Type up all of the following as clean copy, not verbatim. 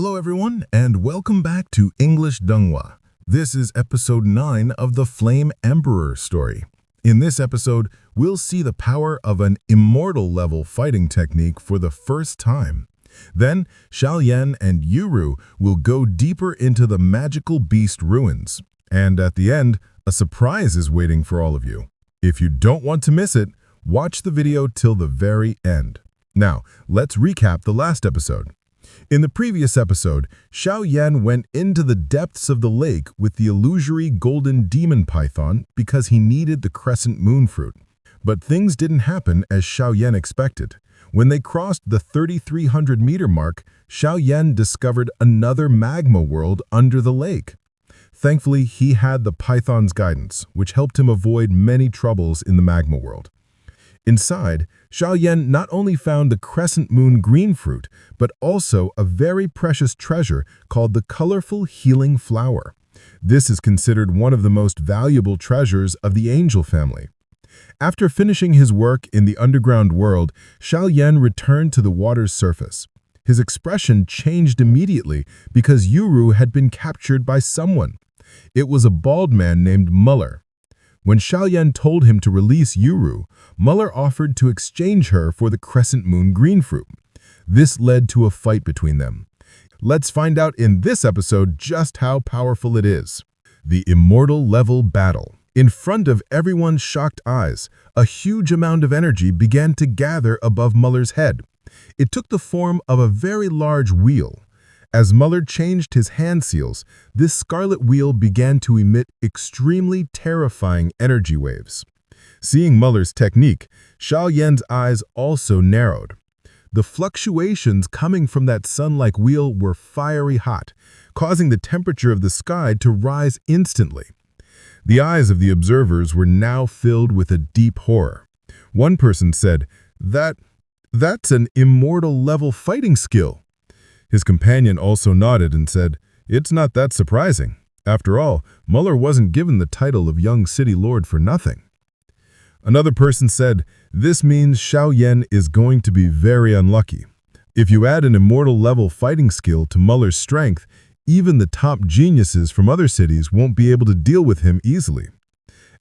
Hello everyone, and welcome back to English Donghua. This is episode 9 of the Flame Emperor story. In this episode, we'll see the power of an immortal-level fighting technique for the first time. Then, Xiao Yan and Yuru will go deeper into the magical beast ruins. And at the end, a surprise is waiting for all of you. If you don't want to miss it, watch the video till the very end. Now, let's recap the last episode. In the previous episode, Xiao Yan went into the depths of the lake with the illusory golden demon python because he needed the crescent moon fruit. But things didn't happen as Xiao Yan expected. When they crossed the 3,300-meter mark, Xiao Yan discovered another magma world under the lake. Thankfully, he had the python's guidance, which helped him avoid many troubles in the magma world. Inside, Xiao Yan not only found the crescent moon green fruit, but also a very precious treasure called the colorful healing flower. This is considered one of the most valuable treasures of the angel family. After finishing his work in the underground world, Xiao Yan returned to the water's surface. His expression changed immediately because Yuru had been captured by someone. It was a bald man named Mueller. When Xiao Yan told him to release Yuru, Mueller offered to exchange her for the crescent moon green fruit. This led to a fight between them. Let's find out in this episode just how powerful it is. The immortal level battle. In front of everyone's shocked eyes, a huge amount of energy began to gather above Mueller's head. It took the form of a very large wheel. As Mueller changed his hand seals, this scarlet wheel began to emit extremely terrifying energy waves. Seeing Mueller's technique, Xiao Yan's eyes also narrowed. The fluctuations coming from that sun-like wheel were fiery hot, causing the temperature of the sky to rise instantly. The eyes of the observers were now filled with a deep horror. One person said, That's an immortal-level fighting skill." His companion also nodded and said, "It's not that surprising. After all, Mueller wasn't given the title of Young City Lord for nothing." Another person said, "This means Xiao Yan is going to be very unlucky. If you add an immortal-level fighting skill to Mueller's strength, even the top geniuses from other cities won't be able to deal with him easily."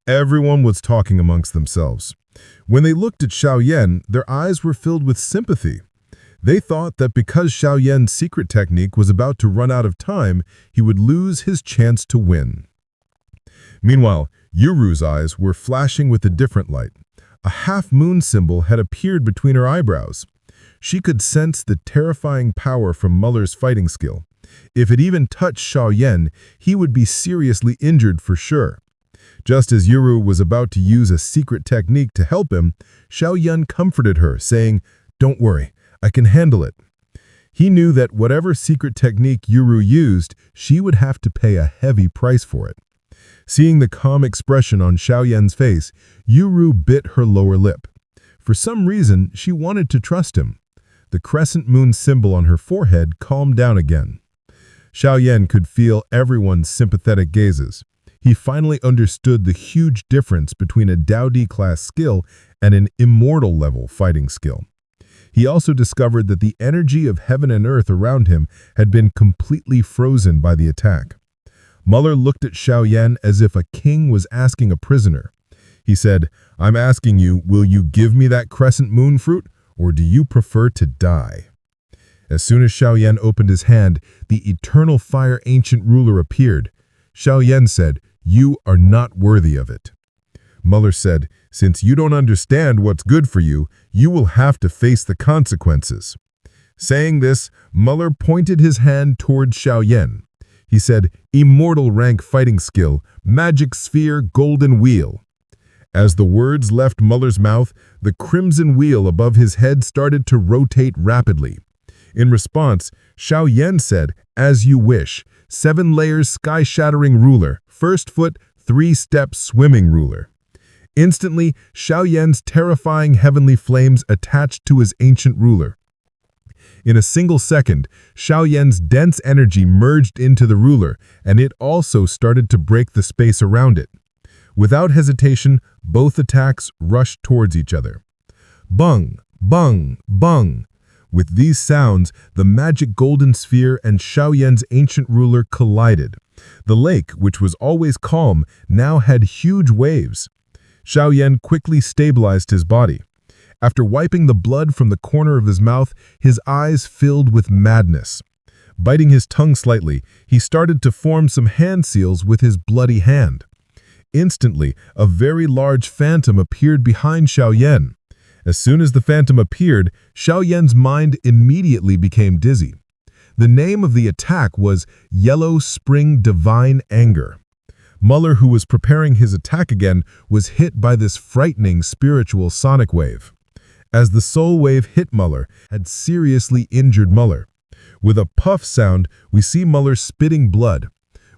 Everyone was talking amongst themselves. When they looked at Xiao Yan, their eyes were filled with sympathy. They thought that because Xiao Yan's secret technique was about to run out of time, he would lose his chance to win. Meanwhile, Yuru's eyes were flashing with a different light. A half-moon symbol had appeared between her eyebrows. She could sense the terrifying power from Mueller's fighting skill. If it even touched Xiao Yan, he would be seriously injured for sure. Just as Yuru was about to use a secret technique to help him, Xiao Yan comforted her, saying, "Don't worry, I can handle it." He knew that whatever secret technique Yuru used, she would have to pay a heavy price for it. Seeing the calm expression on Xiao Yan's face, Yuru bit her lower lip. For some reason, she wanted to trust him. The crescent moon symbol on her forehead calmed down again. Xiao Yan could feel everyone's sympathetic gazes. He finally understood the huge difference between a Dao-Di-class skill and an immortal-level fighting skill. He also discovered that the energy of heaven and earth around him had been completely frozen by the attack. Mueller looked at Xiao Yan as if a king was asking a prisoner. He said, "I'm asking you, will you give me that crescent moon fruit, or do you prefer to die?" As soon as Xiao Yan opened his hand, the eternal fire ancient ruler appeared. Xiao Yan said, "You are not worthy of it." Mueller said, "Since you don't understand what's good for you, you will have to face the consequences." Saying this, Mueller pointed his hand towards Xiao Yan. He said, "Immortal rank fighting skill, magic sphere, golden wheel." As the words left Mueller's mouth, the crimson wheel above his head started to rotate rapidly. In response, Xiao Yan said, "As you wish, 7 layers sky-shattering ruler, first foot, 3-step swimming ruler." Instantly, Xiao Yan's terrifying heavenly flames attached to his ancient ruler. In a single second, Xiao Yan's dense energy merged into the ruler, and it also started to break the space around it. Without hesitation, both attacks rushed towards each other. Bung, bung, bung. With these sounds, the magic golden sphere and Xiao Yan's ancient ruler collided. The lake, which was always calm, now had huge waves. Xiao Yan quickly stabilized his body. After wiping the blood from the corner of his mouth, his eyes filled with madness. Biting his tongue slightly, he started to form some hand seals with his bloody hand. Instantly, a very large phantom appeared behind Xiao Yan. As soon as the phantom appeared, Xiao Yan's mind immediately became dizzy. The name of the attack was Yellow Spring Divine Anger. Mueller, who was preparing his attack again, was hit by this frightening spiritual sonic wave. As the soul wave hit Mueller, had seriously injured Mueller. With a puff sound, we see Mueller spitting blood.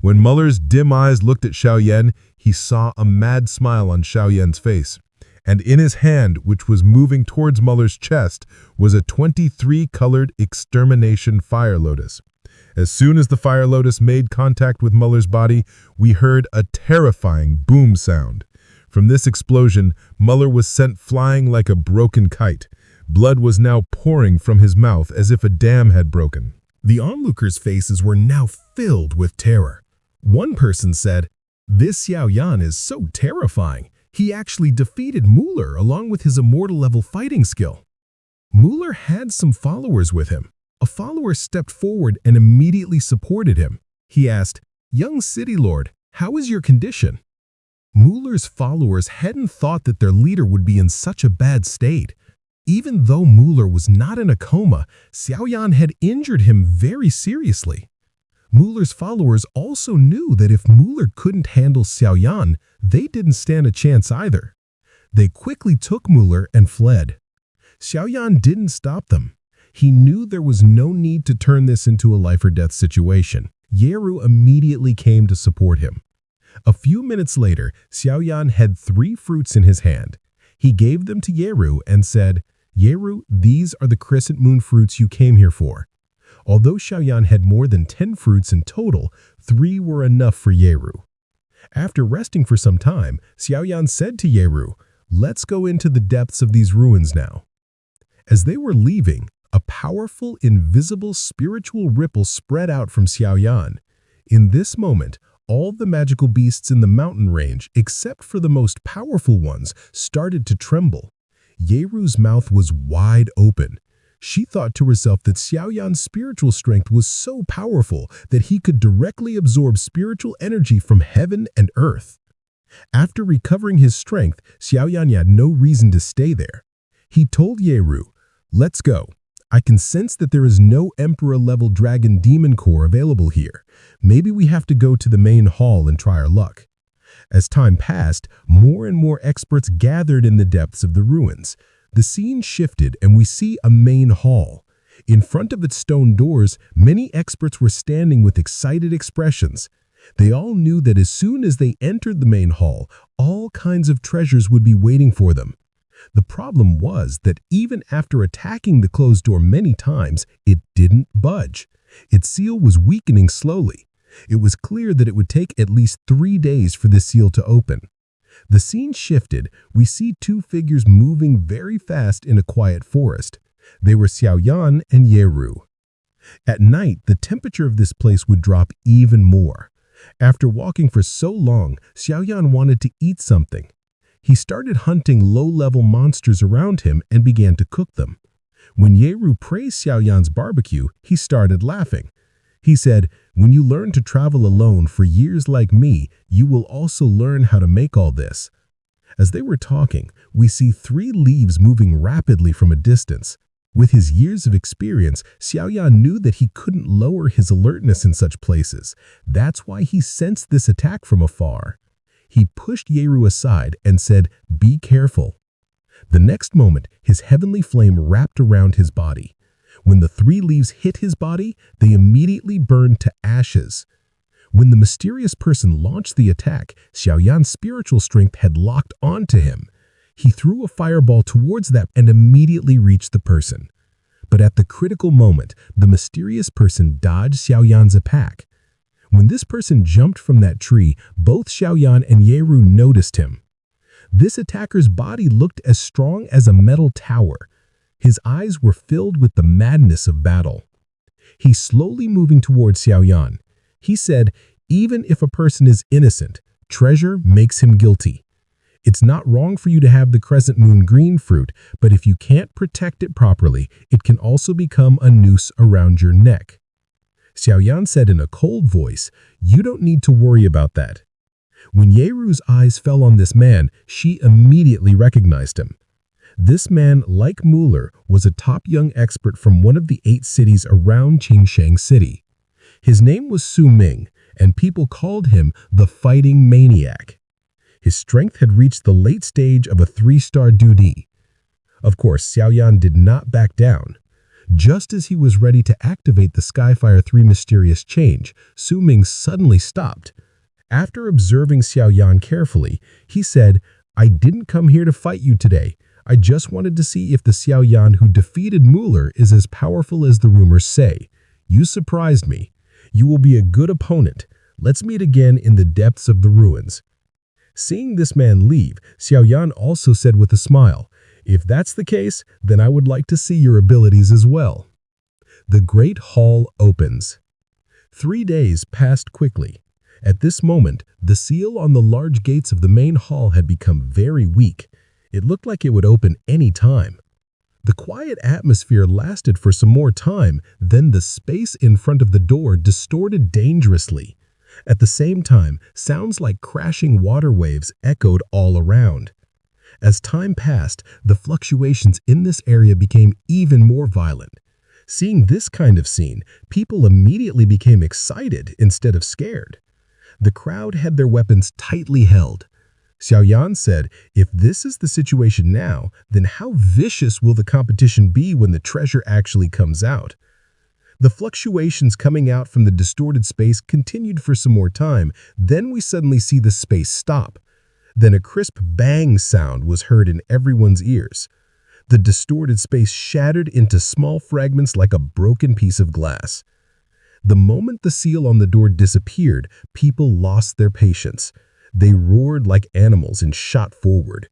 When Mueller's dim eyes looked at Xiao Yan, he saw a mad smile on Xiao Yan's face. And in his hand, which was moving towards Mueller's chest, was a 23-colored extermination fire lotus. As soon as the fire lotus made contact with Mueller's body, we heard a terrifying boom sound. From this explosion, Mueller was sent flying like a broken kite. Blood was now pouring from his mouth as if a dam had broken. The onlookers' faces were now filled with terror. One person said, "This Xiao Yan is so terrifying. He actually defeated Mueller along with his immortal-level fighting skill." Mueller had some followers with him. A follower stepped forward and immediately supported him. He asked, "Young city lord, how is your condition?" Mueller's followers hadn't thought that their leader would be in such a bad state. Even though Mueller was not in a coma, Xiao Yan had injured him very seriously. Mueller's followers also knew that if Mueller couldn't handle Xiao Yan, they didn't stand a chance either. They quickly took Mueller and fled. Xiao Yan didn't stop them. He knew there was no need to turn this into a life-or-death situation. Yeru immediately came to support him. A few minutes later, Xiao Yan had 3 fruits in his hand. He gave them to Yeru and said, "Yeru, these are the crescent moon fruits you came here for." Although Xiao Yan had more than 10 fruits in total, 3 were enough for Yeru. After resting for some time, Xiao Yan said to Yeru, "Let's go into the depths of these ruins now." As they were leaving, a powerful, invisible spiritual ripple spread out from Xiao Yan. In this moment, all the magical beasts in the mountain range, except for the most powerful ones, started to tremble. Yeru's mouth was wide open. She thought to herself that Xiao Yan's spiritual strength was so powerful that he could directly absorb spiritual energy from heaven and earth. After recovering his strength, Xiao Yan had no reason to stay there. He told Yeru, "Let's go. I can sense that there is no Emperor-level Dragon Demon Core available here. Maybe we have to go to the main hall and try our luck." As time passed, more and more experts gathered in the depths of the ruins. The scene shifted and we see a main hall. In front of its stone doors, many experts were standing with excited expressions. They all knew that as soon as they entered the main hall, all kinds of treasures would be waiting for them. The problem was that even after attacking the closed door many times, it didn't budge. Its seal was weakening slowly. It was clear that it would take at least 3 days for the seal to open. The scene shifted. We see 2 figures moving very fast in a quiet forest. They were Xiao Yan and Yeru. At night, the temperature of this place would drop even more. After walking for so long, Xiao Yan wanted to eat something. He started hunting low-level monsters around him and began to cook them. When Yeru praised Xiao Yan's barbecue, he started laughing. He said, "When you learn to travel alone for years like me, you will also learn how to make all this." As they were talking, we see 3 leaves moving rapidly from a distance. With his years of experience, Xiao Yan knew that he couldn't lower his alertness in such places. That's why he sensed this attack from afar. He pushed Yeru aside and said, "Be careful." The next moment, his heavenly flame wrapped around his body. When the 3 leaves hit his body, they immediately burned to ashes. When the mysterious person launched the attack, Xiao Yan's spiritual strength had locked onto him. He threw a fireball towards that and immediately reached the person. But at the critical moment, the mysterious person dodged Xiao Yan's attack. When this person jumped from that tree, both Xiao Yan and Yeru noticed him. This attacker's body looked as strong as a metal tower. His eyes were filled with the madness of battle. He's slowly moving towards Xiao Yan. He said, "Even if a person is innocent, treasure makes him guilty. It's not wrong for you to have the crescent moon green fruit, but if you can't protect it properly, it can also become a noose around your neck." Xiao Yan said in a cold voice, "You don't need to worry about that." When Yeru's eyes fell on this man, she immediately recognized him. This man, like Mueller, was a top young expert from one of the 8 cities around Qingsheng City. His name was Su Ming, and people called him the Fighting Maniac. His strength had reached the late stage of a 3-star duty. Of course, Xiao Yan did not back down. Just as he was ready to activate the Skyfire 3 mysterious change, Su Ming suddenly stopped. After observing Xiao Yan carefully, he said, "I didn't come here to fight you today. I just wanted to see if the Xiao Yan who defeated Mueller is as powerful as the rumors say. You surprised me. You will be a good opponent. Let's meet again in the depths of the ruins." Seeing this man leave, Xiao Yan also said with a smile, "If that's the case, then I would like to see your abilities as well." The Great Hall opens. 3 days passed quickly. At this moment, the seal on the large gates of the main hall had become very weak. It looked like it would open any time. The quiet atmosphere lasted for some more time, then the space in front of the door distorted dangerously. At the same time, sounds like crashing water waves echoed all around. As time passed, the fluctuations in this area became even more violent. Seeing this kind of scene, people immediately became excited instead of scared. The crowd had their weapons tightly held. Xiao Yan said, "If this is the situation now, then how vicious will the competition be when the treasure actually comes out?" The fluctuations coming out from the distorted space continued for some more time. Then we suddenly see the space stop. Then a crisp bang sound was heard in everyone's ears. The distorted space shattered into small fragments like a broken piece of glass. The moment the seal on the door disappeared, people lost their patience. They roared like animals and shot forward.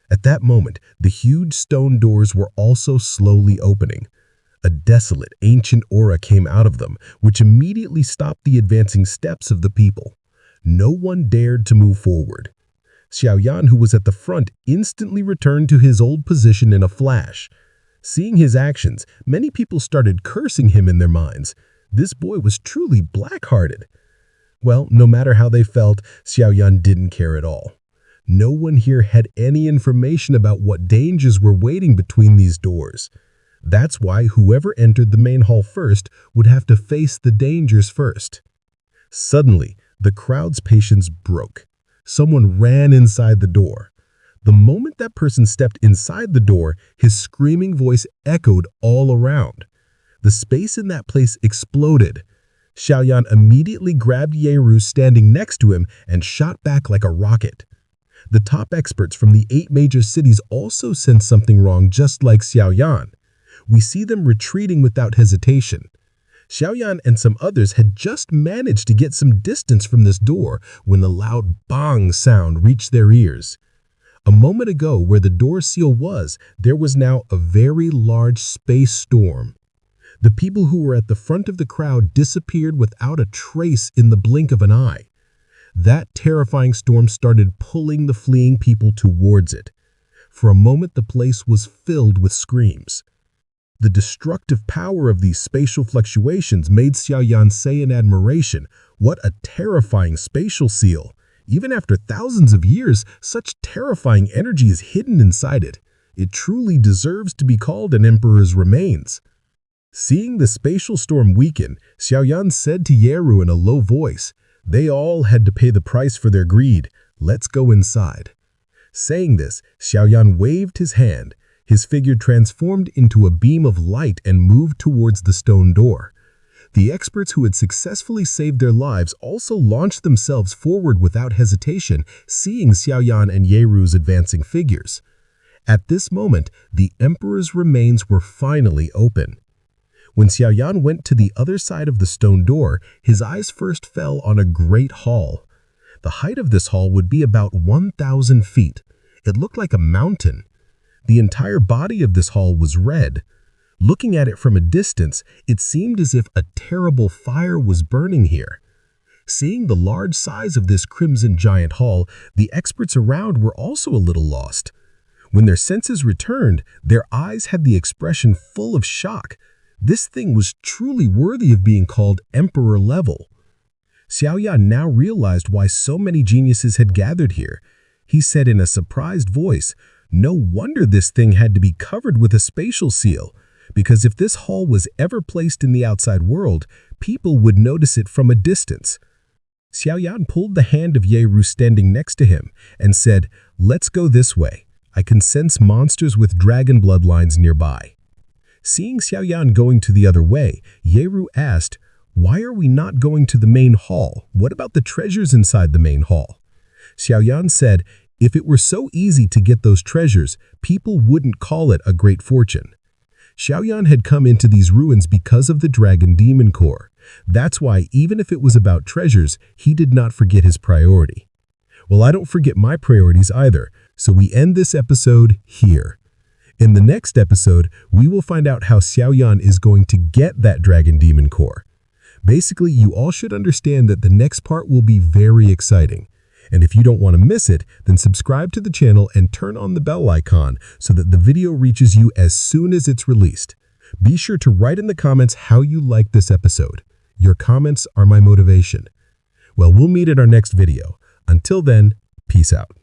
At that moment, the huge stone doors were also slowly opening. A desolate, ancient aura came out of them, which immediately stopped the advancing steps of the people. No one dared to move forward. Xiao Yan, who was at the front, instantly returned to his old position in a flash. Seeing his actions, many people started cursing him in their minds. This boy was truly black-hearted. Well, no matter how they felt, Xiao Yan didn't care at all. No one here had any information about what dangers were waiting between these doors. That's why whoever entered the main hall first would have to face the dangers first. Suddenly, the crowd's patience broke. Someone ran inside the door. The moment that person stepped inside the door, his screaming voice echoed all around. The space in that place exploded. Xiao Yan immediately grabbed Yeru standing next to him and shot back like a rocket. The top experts from the 8 major cities also sensed something wrong, just like Xiao Yan. We see them retreating without hesitation. Xiao Yan and some others had just managed to get some distance from this door when a loud bang sound reached their ears. A moment ago, where the door seal was, there was now a very large space storm. The people who were at the front of the crowd disappeared without a trace in the blink of an eye. That terrifying storm started pulling the fleeing people towards it. For a moment, the place was filled with screams. The destructive power of these spatial fluctuations made Xiao Yan say in admiration, "What a terrifying spatial seal! Even after thousands of years, such terrifying energy is hidden inside it. It truly deserves to be called an emperor's remains." Seeing the spatial storm weaken, Xiao Yan said to Yeru in a low voice, "They all had to pay the price for their greed. Let's go inside." Saying this, Xiao Yan waved his hand. His figure transformed into a beam of light and moved towards the stone door. The experts who had successfully saved their lives also launched themselves forward without hesitation, seeing Xiao Yan and Yeru's advancing figures. At this moment, the emperor's remains were finally open. When Xiao Yan went to the other side of the stone door, his eyes first fell on a great hall. The height of this hall would be about 1,000 feet. It looked like a mountain. The entire body of this hall was red. Looking at it from a distance, it seemed as if a terrible fire was burning here. Seeing the large size of this crimson giant hall, the experts around were also a little lost. When their senses returned, their eyes had the expression full of shock. This thing was truly worthy of being called emperor level. Xiao Yan now realized why so many geniuses had gathered here. He said in a surprised voice, "No wonder this thing had to be covered with a spatial seal, because if this hall was ever placed in the outside world, people would notice it from a distance." Xiao Yan pulled the hand of Yeru standing next to him and said, "Let's go this way. I can sense monsters with dragon bloodlines nearby." Seeing Xiao Yan going to the other way, Yeru asked, "Why are we not going to the main hall? What about the treasures inside the main hall?" Xiao Yan said, "If it were so easy to get those treasures, people wouldn't call it a great fortune." Xiao Yan had come into these ruins because of the dragon demon core. That's why, even if it was about treasures, he did not forget his priority. Well, I don't forget my priorities either, so we end this episode here. In the next episode, we will find out how Xiao Yan is going to get that dragon demon core. Basically, you all should understand that the next part will be very exciting. And if you don't want to miss it, then subscribe to the channel and turn on the bell icon so that the video reaches you as soon as it's released. Be sure to write in the comments how you liked this episode. Your comments are my motivation. Well, we'll meet in our next video. Until then, peace out.